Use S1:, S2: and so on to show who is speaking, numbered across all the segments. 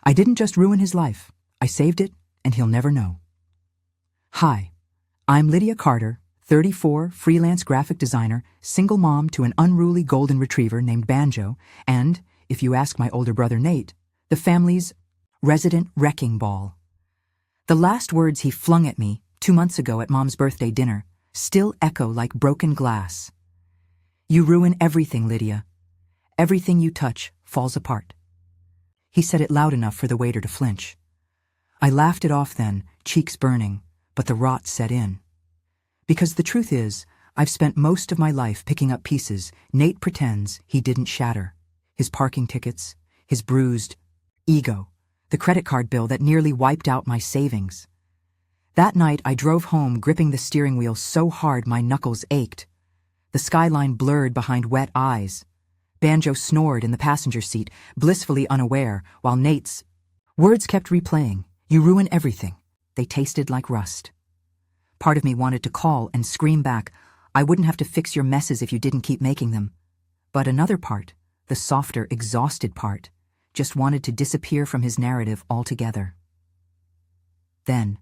S1: I didn't just ruin his life. I saved it, and he'll never know. Hi, I'm Lydia Carter, 34, freelance graphic designer, single mom to an unruly golden retriever named Banjo, and, if you ask my older brother Nate, the family's resident wrecking ball. The last words he flung at me 2 months ago at Mom's birthday dinner still echo like broken glass. You ruin everything, Lydia. Everything you touch falls apart. He said it loud enough for the waiter to flinch. I laughed it off then, cheeks burning, but the rot set in. Because the truth is, I've spent most of my life picking up pieces Nate pretends he didn't shatter. His parking tickets, his bruised ego, the credit card bill that nearly wiped out my savings. That night I drove home gripping the steering wheel so hard my knuckles ached. The skyline blurred behind wet eyes. Banjo snored in the passenger seat, blissfully unaware, while Nate's words kept replaying. You ruin everything. They tasted like rust. Part of me wanted to call and scream back, I wouldn't have to fix your messes if you didn't keep making them. But another part, the softer, exhausted part, just wanted to disappear from his narrative altogether. Then,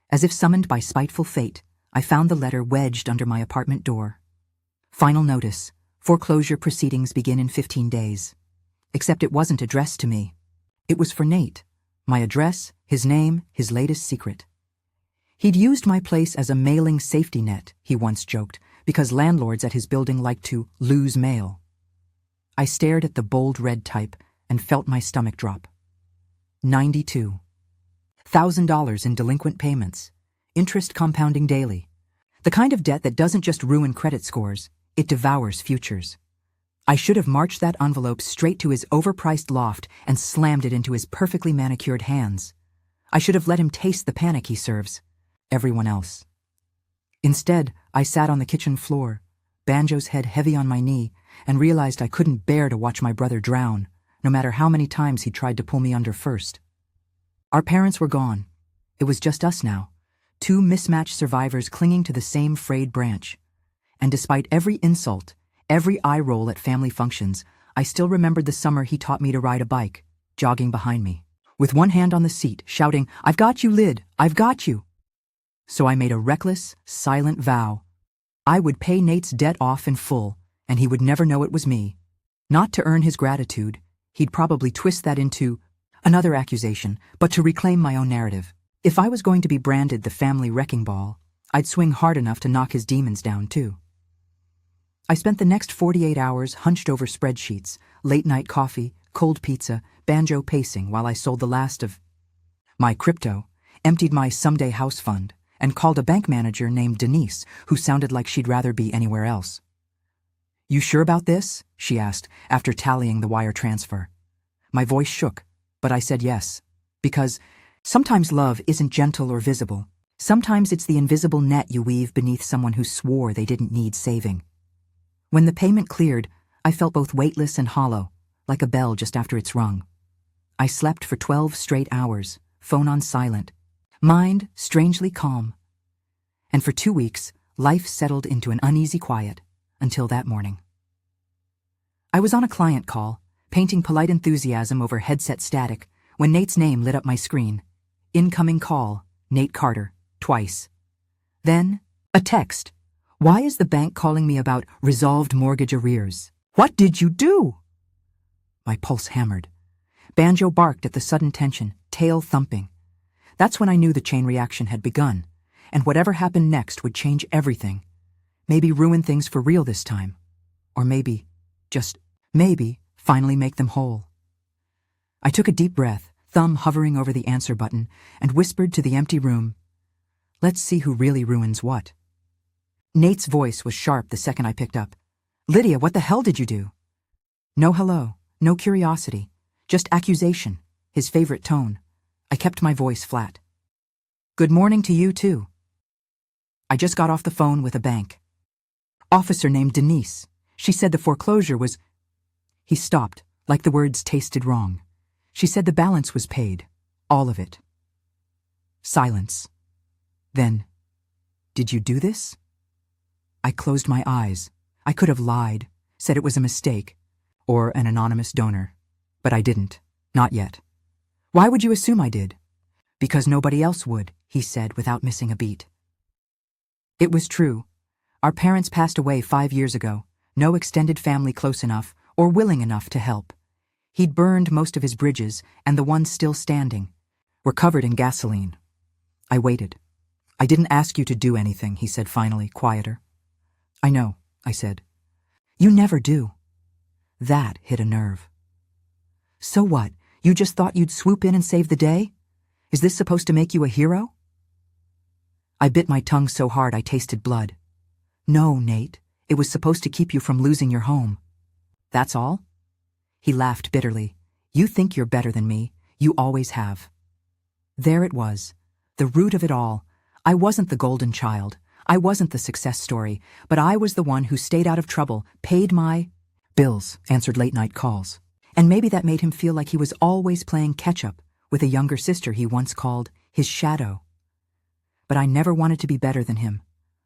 S1: as if summoned by spiteful fate, I found the letter wedged under my apartment door. Final notice. Foreclosure proceedings begin in 15 days. Except it wasn't addressed to me. It was for Nate. My address, his name, his latest secret. He'd used my place as a mailing safety net, he once joked, because landlords at his building liked to lose mail. I stared at the bold red type and felt my stomach drop. $92,000 in delinquent payments, interest compounding daily. The kind of debt that doesn't just ruin credit scores, it devours futures. I should have marched that envelope straight to his overpriced loft and slammed it into his perfectly manicured hands. I should have let him taste the panic he serves everyone else. Instead, I sat on the kitchen floor, Banjo's head heavy on my knee, and realized I couldn't bear to watch my brother drown, no matter how many times he tried to pull me under first. Our parents were gone. It was just us now, two mismatched survivors clinging to the same frayed branch. And despite every insult, every eye roll at family functions, I still remembered the summer he taught me to ride a bike, jogging behind me, with one hand on the seat, shouting, "I've got you, Lyd, I've got you." So I made a reckless, silent vow. I would pay Nate's debt off in full, and he would never know it was me. Not to earn his gratitude, he'd probably twist that into another accusation, but to reclaim my own narrative. If I was going to be branded the family wrecking ball, I'd swing hard enough to knock his demons down too. I spent the next 48 hours hunched over spreadsheets, late-night coffee, cold pizza, Banjo pacing while I sold the last of my crypto, emptied my someday house fund, and called a bank manager named Denise, who sounded like she'd rather be anywhere else. "You sure about this?" she asked, after tallying the wire transfer. My voice shook, but I said yes, because sometimes love isn't gentle or visible. Sometimes it's the invisible net you weave beneath someone who swore they didn't need saving. When the payment cleared, I felt both weightless and hollow, like a bell just after it's rung. I slept for 12 straight hours, phone on silent, mind strangely calm. And for 2 weeks, life settled into an uneasy quiet, until that morning. I was on a client call, painting polite enthusiasm over headset static, when Nate's name lit up my screen. Incoming call, Nate Carter, twice. Then, a text. Why is the bank calling me about resolved mortgage arrears? What did you do? My pulse hammered. Banjo barked at the sudden tension, tail thumping. That's when I knew the chain reaction had begun, and whatever happened next would change everything. Maybe ruin things for real this time. Or maybe, just maybe, finally make them whole. I took a deep breath, thumb hovering over the answer button, and whispered to the empty room, "Let's see who really ruins what." Nate's voice was sharp the second I picked up. "Lydia, what the hell did you do?" No hello, no curiosity, just accusation, his favorite tone. I kept my voice flat. "Good morning to you, too." I just got off the phone with a bank. Officer named Denise. She said the foreclosure was... He stopped, like the words tasted wrong. She said the balance was paid, all of it. Silence. Then, "Did you do this?" I closed my eyes. I could have lied, said it was a mistake, or an anonymous donor. But I didn't. Not yet. Why would you assume I did? Because nobody else would, he said without missing a beat. It was true. Our parents passed away 5 years ago, no extended family close enough or willing enough to help. He'd burned most of his bridges, and the ones still standing were covered in gasoline. I waited. I didn't ask you to do anything, he said finally, quieter. I know, I said. You never do. That hit a nerve. So what? You just thought you'd swoop in and save the day? Is this supposed to make you a hero? I bit my tongue so hard I tasted blood. No, Nate, it was supposed to keep you from losing your home. That's all? He laughed bitterly. You think you're better than me. You always have. There it was, the root of it all. I wasn't the golden child. I wasn't the success story, but I was the one who stayed out of trouble, paid my bills, answered late-night calls. And maybe that made him feel like he was always playing catch-up with a younger sister he once called his shadow. But I never wanted to be better than him.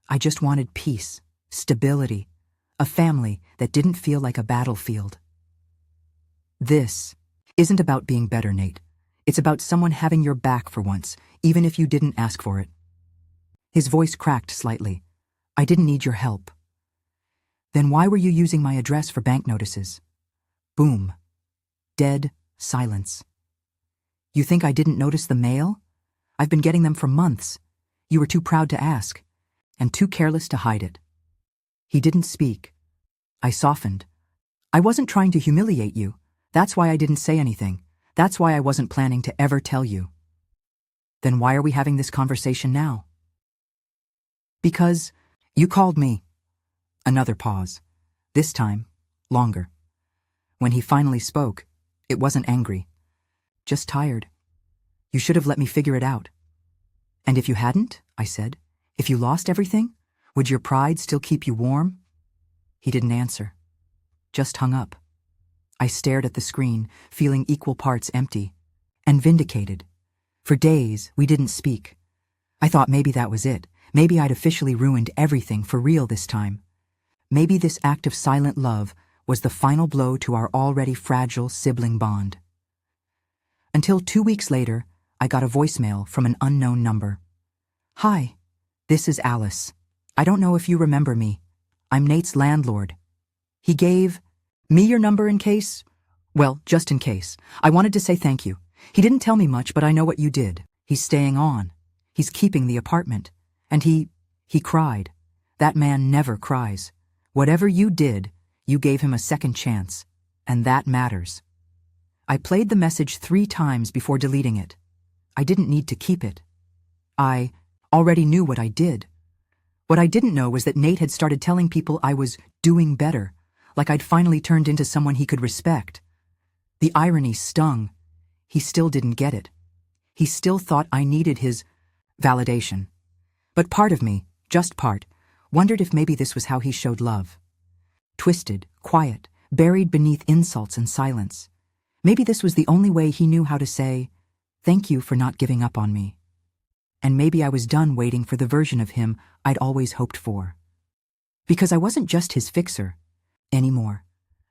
S1: I just wanted peace, stability, a family that didn't feel like a battlefield. This isn't about being better, Nate. It's about someone having your back for once, even if you didn't ask for it. His voice cracked slightly. I didn't need your help. Then why were you using my address for bank notices? Boom. Dead silence. You think I didn't notice the mail? I've been getting them for months. You were too proud to ask, and too careless to hide it. He didn't speak. I softened. I wasn't trying to humiliate you. That's why I didn't say anything. That's why I wasn't planning to ever tell you. Then why are we having this conversation now? Because you called me. Another pause. This time, longer. When he finally spoke, it wasn't angry. Just tired. You should have let me figure it out. And if you hadn't, I said, if you lost everything, would your pride still keep you warm? He didn't answer. Just hung up. I stared at the screen, feeling equal parts empty and vindicated. For days, we didn't speak. I thought maybe that was it. Maybe I'd officially ruined everything for real this time. Maybe this act of silent love was the final blow to our already fragile sibling bond. Until 2 weeks later, I got a voicemail from an unknown number. Hi, this is Alice. I don't know if you remember me. I'm Nate's landlord. He gave me your number in case, well, just in case. I wanted to say thank you. He didn't tell me much, but I know what you did. He's staying on. He's keeping the apartment. And he cried. That man never cries. Whatever you did, you gave him a second chance. And that matters. I played the message 3 times before deleting it. I didn't need to keep it. I already knew what I did. What I didn't know was that Nate had started telling people I was doing better, like I'd finally turned into someone he could respect. The irony stung. He still didn't get it. He still thought I needed his validation. But part of me, just part, wondered if maybe this was how he showed love. Twisted, quiet, buried beneath insults and silence. Maybe this was the only way he knew how to say, thank you for not giving up on me. And maybe I was done waiting for the version of him I'd always hoped for. Because I wasn't just his fixer anymore.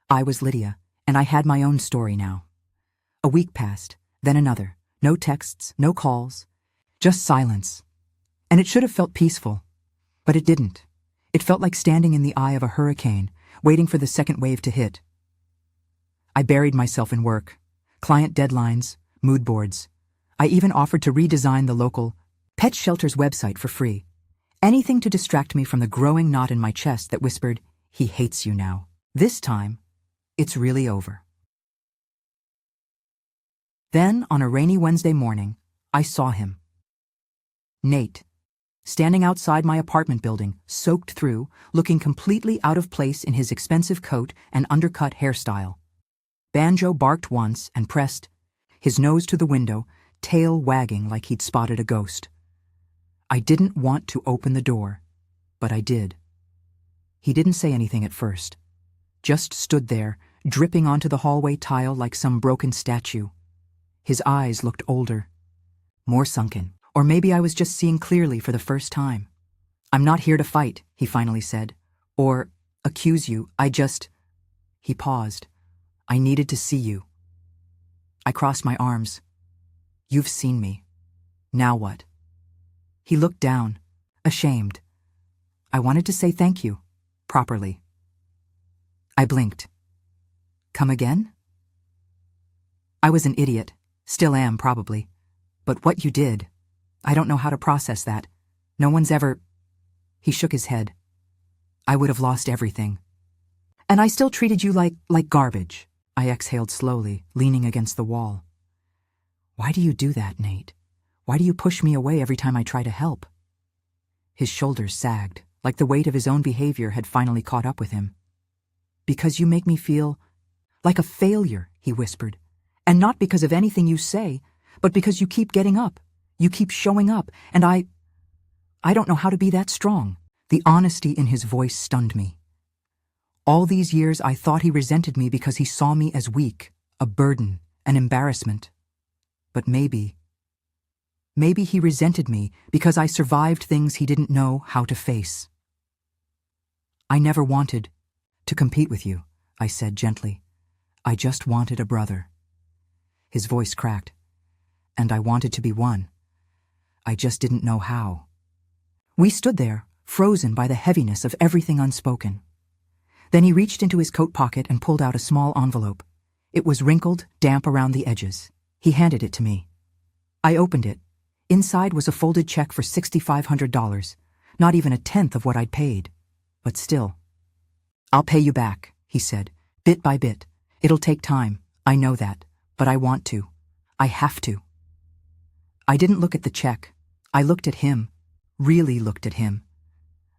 S1: I was Lydia, and I had my own story now. A week passed, then another. No texts, no calls, just silence. And it should have felt peaceful, but it didn't. It felt like standing in the eye of a hurricane, waiting for the second wave to hit. I buried myself in work, client deadlines, mood boards. I even offered to redesign the local pet shelter's website for free. Anything to distract me from the growing knot in my chest that whispered, he hates you now. This time, it's really over. Then, on a rainy Wednesday morning, I saw him. Nate, standing outside my apartment building, soaked through, looking completely out of place in his expensive coat and undercut hairstyle. Banjo barked once and pressed, his nose to the window, tail wagging like he'd spotted a ghost. I didn't want to open the door, but I did. He didn't say anything at first, just stood there, dripping onto the hallway tile like some broken statue. His eyes looked older, more sunken, or maybe I was just seeing clearly for the first time. I'm not here to fight, he finally said, or accuse you, He paused. I needed to see you. I crossed my arms. You've seen me. Now what? He looked down, ashamed. I wanted to say thank you, properly. I blinked. Come again? I was an idiot, still am probably. But what you did, I don't know how to process that. No one's ever... He shook his head. I would have lost everything. And I still treated you like garbage. I exhaled slowly, leaning against the wall. Why do you do that, Nate? Why do you push me away every time I try to help? His shoulders sagged, like the weight of his own behavior had finally caught up with him. Because you make me feel like a failure, he whispered. And not because of anything you say, but because you keep getting up. You keep showing up, and I don't know how to be that strong. The honesty in his voice stunned me. All these years I thought he resented me because he saw me as weak, a burden, an embarrassment. But maybe he resented me because I survived things he didn't know how to face. I never wanted to compete with you, I said gently. I just wanted a brother. His voice cracked. And I wanted to be one. I just didn't know how. We stood there, frozen by the heaviness of everything unspoken. Then he reached into his coat pocket and pulled out a small envelope. It was wrinkled, damp around the edges. He handed it to me. I opened it. Inside was a folded check for $6,500, not even a tenth of what I'd paid. But still. I'll pay you back, he said, bit by bit. It'll take time, I know that, but I want to. I have to. I didn't look at the check. I looked at him, really looked at him.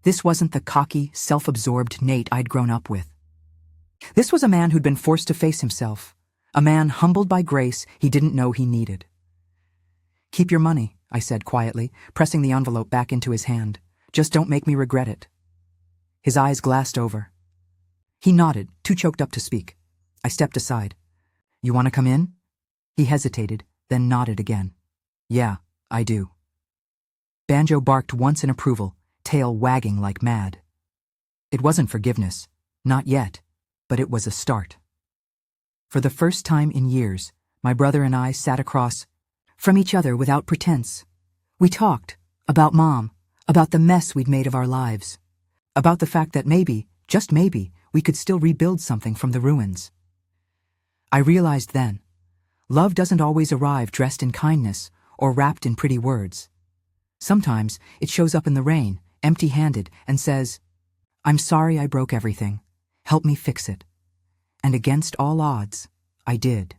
S1: This wasn't the cocky, self-absorbed Nate I'd grown up with. This was a man who'd been forced to face himself, a man humbled by grace he didn't know he needed. Keep your money, I said quietly, pressing the envelope back into his hand. Just don't make me regret it. His eyes glassed over. He nodded, too choked up to speak. I stepped aside. You want to come in? He hesitated, then nodded again. Yeah, I do. Banjo barked once in approval, tail wagging like mad. It wasn't forgiveness, not yet, but it was a start. For the first time in years, my brother and I sat across from each other without pretense. We talked about Mom, about the mess we'd made of our lives, about the fact that maybe, just maybe, we could still rebuild something from the ruins. I realized then, love doesn't always arrive dressed in kindness or wrapped in pretty words. Sometimes it shows up in the rain, empty-handed, and says, I'm sorry I broke everything. Help me fix it. And against all odds, I did.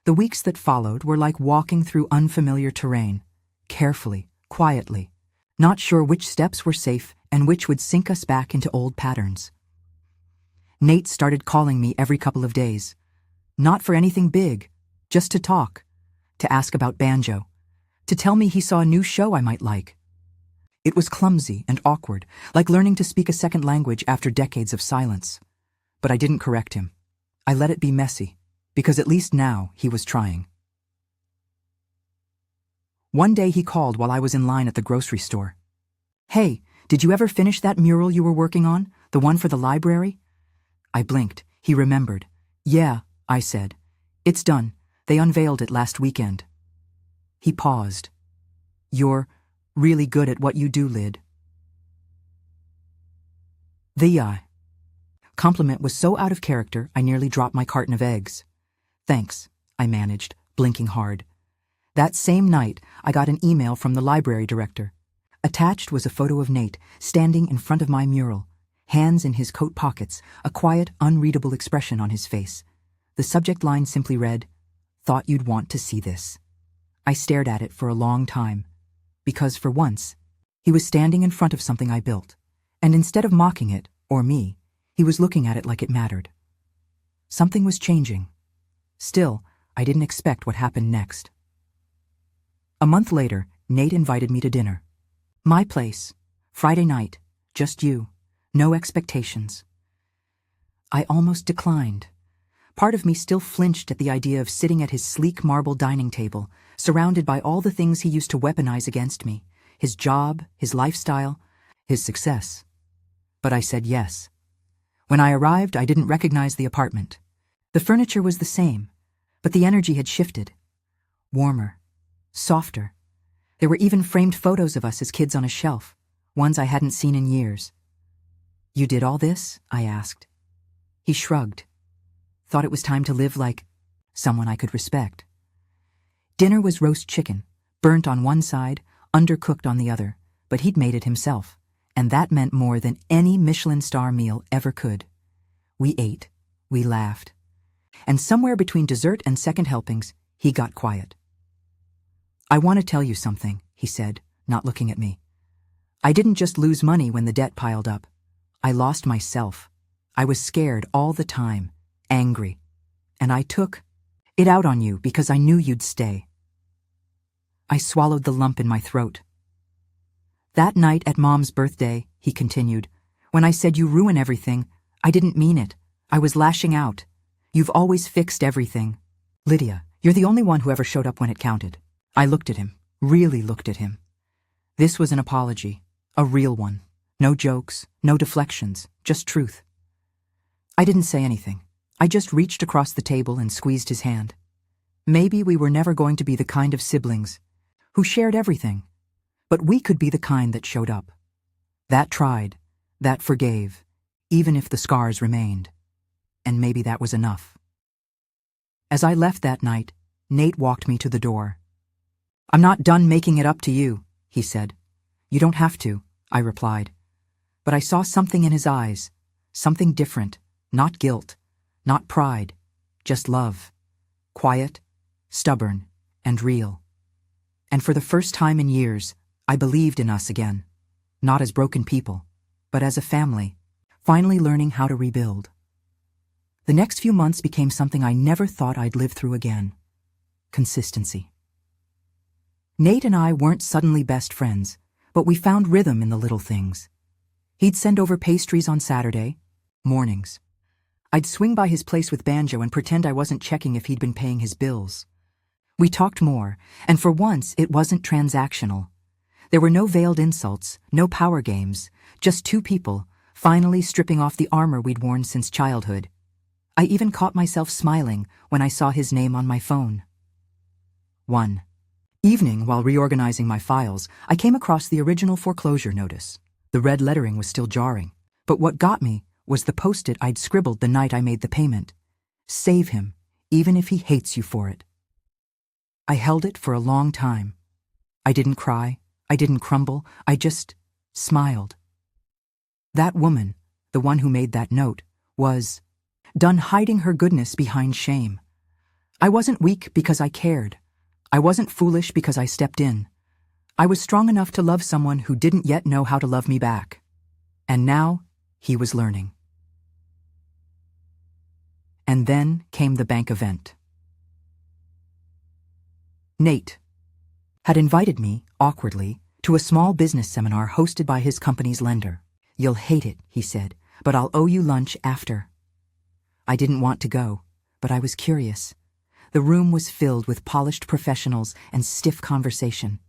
S1: The weeks that followed were like walking through unfamiliar terrain, carefully, quietly, not sure which steps were safe and which would sink us back into old patterns. Nate started calling me every couple of days, not for anything big, just to talk, to ask about Banjo, to tell me he saw a new show I might like. It was clumsy and awkward, like learning to speak a second language after decades of silence. But I didn't correct him. I let it be messy, because at least now he was trying. One day he called while I was in line at the grocery store. Hey, did you ever finish that mural you were working on, the one for the library? I blinked. He remembered. Yeah, I said. It's done. They unveiled it last weekend. He paused. You're really good at what you do, Lyd. The compliment was so out of character I nearly dropped my carton of eggs. Thanks, I managed, blinking hard. That same night, I got an email from the library director. Attached was a photo of Nate, standing in front of my mural, hands in his coat pockets, a quiet, unreadable expression on his face. The subject line simply read, Thought you'd want to see this. I stared at it for a long time, because for once, he was standing in front of something I built, and instead of mocking it, or me, he was looking at it like it mattered. Something was changing. Still, I didn't expect what happened next. A month later, Nate invited me to dinner. My place, Friday night, just you, no expectations. I almost declined. Part of me still flinched at the idea of sitting at his sleek marble dining table, surrounded by all the things he used to weaponize against me, his job, his lifestyle, his success. But I said yes. When I arrived, I didn't recognize the apartment. The furniture was the same, but the energy had shifted. warmer, softer. There were even framed photos of us as kids on a shelf, ones I hadn't seen in years. "You did all this?" I asked. He shrugged. Thought it was time to live like someone I could respect. Dinner was roast chicken, burnt on one side, undercooked on the other, but he'd made it himself, and that meant more than any Michelin star meal ever could. We ate, we laughed, and somewhere between dessert and second helpings, he got quiet. "I want to tell you something," he said, not looking at me. "I didn't just lose money when the debt piled up. I lost myself. I was scared all the time, angry, and I took it out on you because I knew you'd stay." I swallowed the lump in my throat. "That night at Mom's birthday," he continued, "when I said you ruin everything, I didn't mean it. I was lashing out. You've always fixed everything. Lydia, you're the only one who ever showed up when it counted." I looked at him, really looked at him. This was an apology, a real one. No jokes, no deflections, just truth. I didn't say anything. I just reached across the table and squeezed his hand. Maybe we were never going to be the kind of siblings who shared everything, but we could be the kind that showed up. That tried, that forgave, even if the scars remained. And maybe that was enough. As I left that night, Nate walked me to the door. "I'm not done making it up to you," he said. "You don't have to," I replied. But I saw something in his eyes, something different, not guilt, not pride, just love. Quiet, stubborn, and real. And for the first time in years, I believed in us again, not as broken people, but as a family, finally learning how to rebuild. The next few months became something I never thought I'd live through again. Consistency. Nate and I weren't suddenly best friends, but we found rhythm in the little things. He'd send over pastries on Saturday mornings. I'd swing by his place with Banjo and pretend I wasn't checking if he'd been paying his bills. We talked more, and for once it wasn't transactional. There were no veiled insults, no power games, just two people, finally stripping off the armor we'd worn since childhood. I even caught myself smiling when I saw his name on my phone. One evening, while reorganizing my files, I came across the original foreclosure notice. The red lettering was still jarring, but what got me was the post-it I'd scribbled the night I made the payment. "Save him, even if he hates you for it." I held it for a long time. I didn't cry, I didn't crumble, I just smiled. That woman, the one who made that note, was done hiding her goodness behind shame. I wasn't weak because I cared. I wasn't foolish because I stepped in. I was strong enough to love someone who didn't yet know how to love me back. And now, he was learning. And then came the bank event. Nate had invited me, awkwardly, to a small business seminar hosted by his company's lender. "You'll hate it," he said, "but I'll owe you lunch after." I didn't want to go, but I was curious. The room was filled with polished professionals and stiff conversation.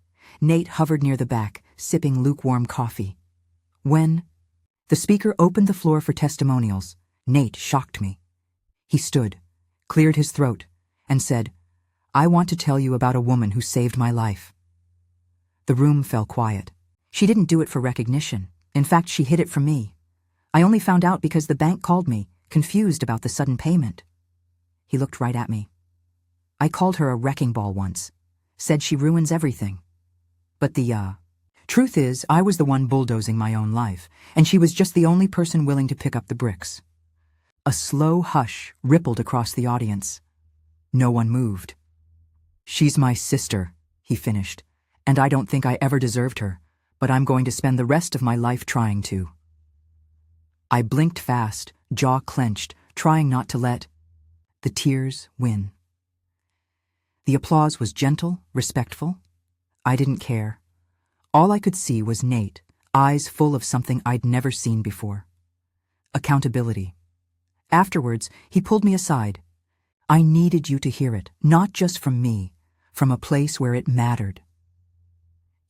S1: Nate hovered near the back, sipping lukewarm coffee. When the speaker opened the floor for testimonials, Nate shocked me. He stood, cleared his throat, and said, "I want to tell you about a woman who saved my life." The room fell quiet. She didn't do it for recognition. In fact, she hid it from me. I only found out because the bank called me, confused about the sudden payment. He looked right at me. I called her a wrecking ball once, said she ruins everything. But the truth is, I was the one bulldozing my own life, and she was just the only person willing to pick up the bricks. A slow hush rippled across the audience. No one moved. "She's my sister," he finished, "and I don't think I ever deserved her, but I'm going to spend the rest of my life trying to." I blinked fast, jaw clenched, trying not to let the tears win. The applause was gentle, respectful. I didn't care. All I could see was Nate, eyes full of something I'd never seen before. Accountability. Afterwards, he pulled me aside. "I needed you to hear it, not just from me, from a place where it mattered."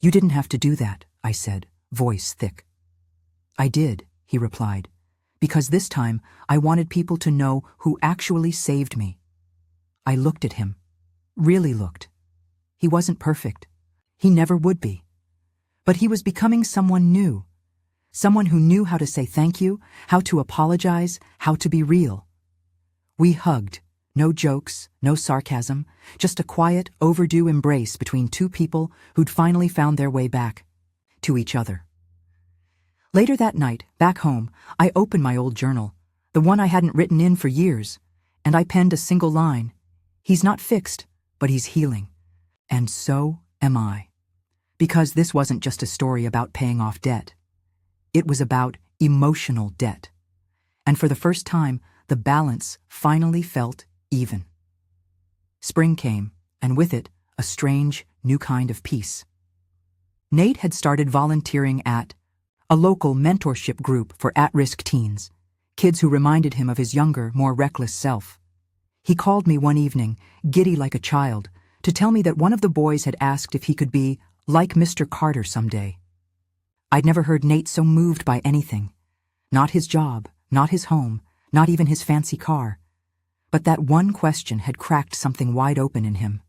S1: "You didn't have to do that," I said, voice thick. "I did," he replied, "because this time I wanted people to know who actually saved me." I looked at him, really looked. He wasn't perfect. He never would be. But he was becoming someone new. Someone who knew how to say thank you, how to apologize, how to be real. We hugged. No jokes, no sarcasm, just a quiet, overdue embrace between two people who'd finally found their way back to each other. Later that night, back home, I opened my old journal, the one I hadn't written in for years, and I penned a single line. He's not fixed, but he's healing. And so am I. Because this wasn't just a story about paying off debt. It was about emotional debt. And for the first time, the balance finally felt even. Spring came, and with it, a strange, new kind of peace. Nate had started volunteering at a local mentorship group for at-risk teens, kids who reminded him of his younger, more reckless self. He called me one evening, giddy like a child, to tell me that one of the boys had asked if he could be like Mr. Carter someday. I'd never heard Nate so moved by anything. Not his job, not his home, not even his fancy car. But that one question had cracked something wide open in him.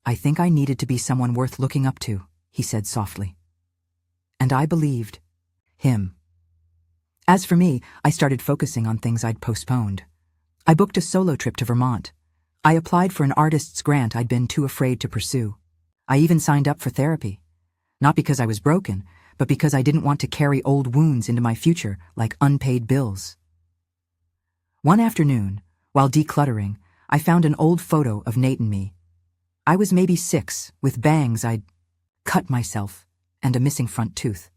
S1: I think I needed to be someone worth looking up to, he said softly. And I believed him. As for me, I started focusing on things I'd postponed. I booked a solo trip to Vermont. I applied for an artist's grant I'd been too afraid to pursue. I even signed up for therapy. Not because I was broken, but because I didn't want to carry old wounds into my future like unpaid bills. One afternoon, while decluttering, I found an old photo of Nate and me. I was maybe 6, with bangs I'd cut myself, and a missing front tooth.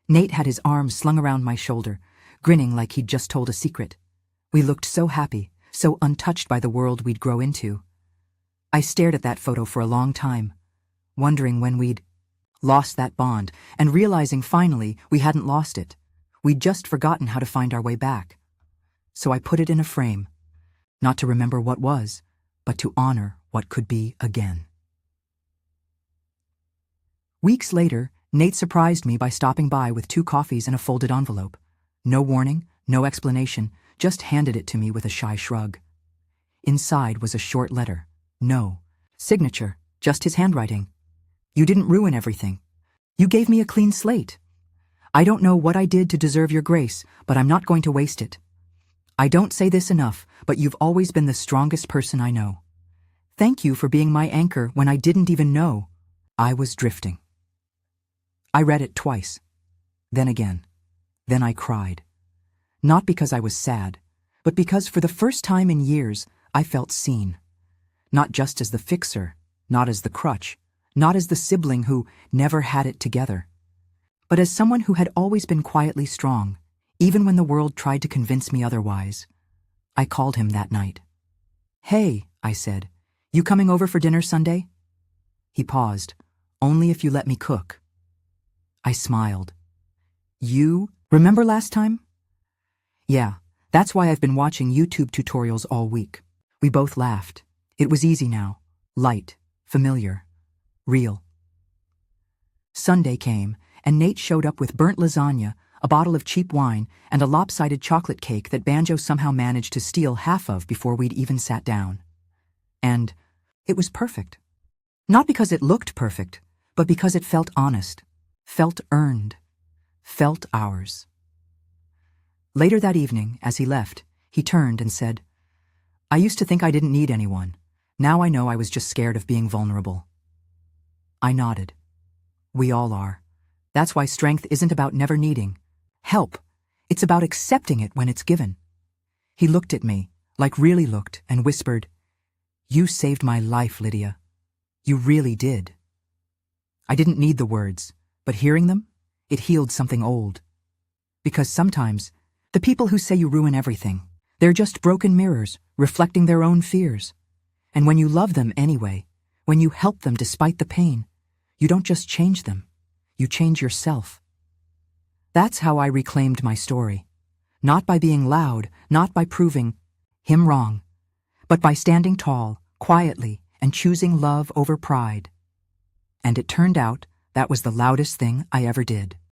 S1: Nate had his arms slung around my shoulder, grinning like he'd just told a secret. We looked so happy, so untouched by the world we'd grow into. I stared at that photo for a long time, wondering when we'd lost that bond, and realizing finally we hadn't lost it. We'd just forgotten how to find our way back. So I put it in a frame, not to remember what was, but to honor what could be again. Weeks later, Nate surprised me by stopping by with 2 coffees and a folded envelope. No warning, no explanation, just handed it to me with a shy shrug. Inside was a short letter. No signature, just his handwriting. You didn't ruin everything. You gave me a clean slate. I don't know what I did to deserve your grace, but I'm not going to waste it. I don't say this enough, but you've always been the strongest person I know. Thank you for being my anchor when I didn't even know I was drifting. I read it twice, then again. Then I cried. Not because I was sad, but because for the first time in years, I felt seen. Not just as the fixer, not as the crutch, not as the sibling who never had it together, but as someone who had always been quietly strong, even when the world tried to convince me otherwise. I called him that night. Hey, I said, you coming over for dinner Sunday? He paused. Only if you let me cook. I smiled. You remember last time? Yeah, that's why I've been watching YouTube tutorials all week. We both laughed. It was easy now. Light, familiar, real. Sunday came, and Nate showed up with burnt lasagna, a bottle of cheap wine, and a lopsided chocolate cake that Banjo somehow managed to steal half of before we'd even sat down. And it was perfect. Not because it looked perfect, but because it felt honest, felt earned, felt ours. Later that evening, as he left, he turned and said, I used to think I didn't need anyone. Now I know I was just scared of being vulnerable. I nodded. We all are. That's why strength isn't about never needing help. It's about accepting it when it's given. He looked at me, like really looked, and whispered, You saved my life, Lydia. You really did. I didn't need the words, but hearing them, it healed something old. Because sometimes, the people who say you ruin everything, they're just broken mirrors, reflecting their own fears. And when you love them anyway, when you help them despite the pain, you don't just change them, you change yourself. That's how I reclaimed my story. Not by being loud, not by proving him wrong, but by standing tall, quietly, and choosing love over pride. And it turned out that was the loudest thing I ever did.